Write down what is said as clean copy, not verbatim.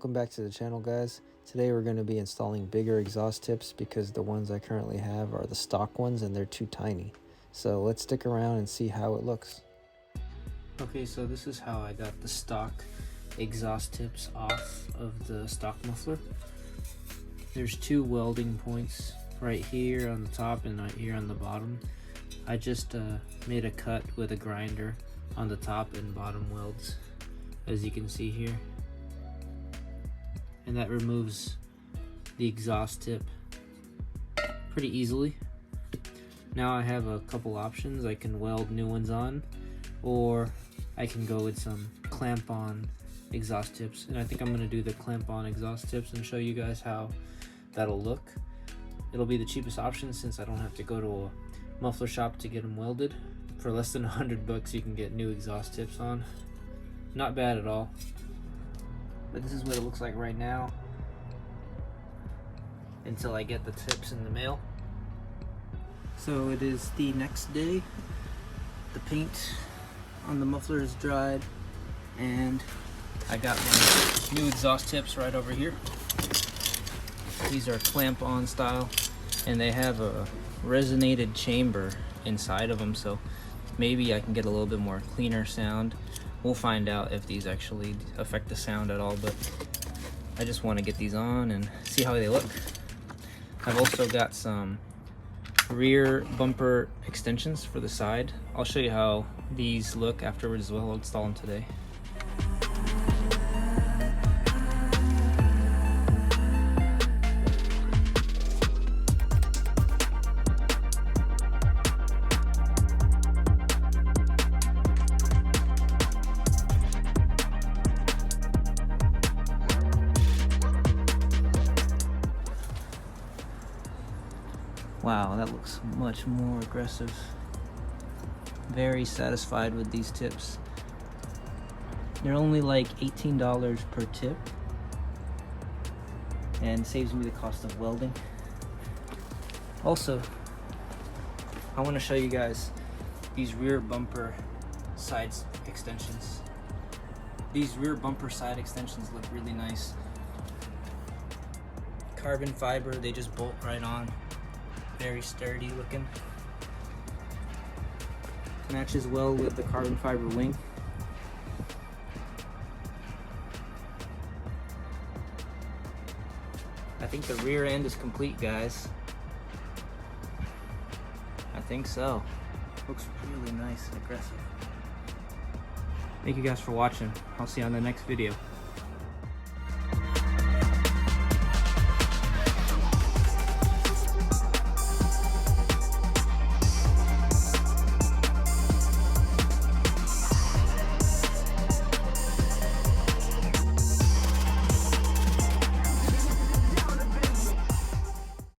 Welcome back to the channel, guys. Today we're going to be installing bigger exhaust tips because the ones I currently have are the stock ones and they're too tiny. So let's stick around and see how it looks. Okay, so this is how I got the stock exhaust tips off of the stock muffler. There's two welding points right here on the top and right here on the bottom. I just made a cut with a grinder on the top and bottom welds, as you can see here. And that removes the exhaust tip pretty easily. Now I have a couple options. I can weld new ones on, or I can go with some clamp-on exhaust tips. And I think I'm gonna do the clamp-on exhaust tips and show you guys how that'll look. It'll be the cheapest option since I don't have to go to a muffler shop to get them welded. For less than $100 you can get new exhaust tips on. Not bad at all. But this is what it looks like right now until I get the tips in the mail. So it is the next day. The paint on the muffler is dried and I got my new exhaust tips right over here. These are clamp-on style and they have a resonated chamber inside of them, so maybe I can get a little bit more cleaner sound. We'll find out if these actually affect the sound at all, but I just want to get these on and see how they look. I've also got some rear bumper extensions for the side. I'll show you how these look afterwards as well. I'll install them today. Wow, that looks much more aggressive. Very satisfied with these tips. They're only like $18 per tip and saves me the cost of welding. Also, I want to show you guys these rear bumper side extensions. These rear bumper side extensions look really nice. Carbon fiber, they just bolt right on. Very sturdy looking. Matches well with the carbon fiber wing. I think the rear end is complete, guys. I think so. Looks really nice and aggressive. Thank you guys for watching. I'll see you on the next video.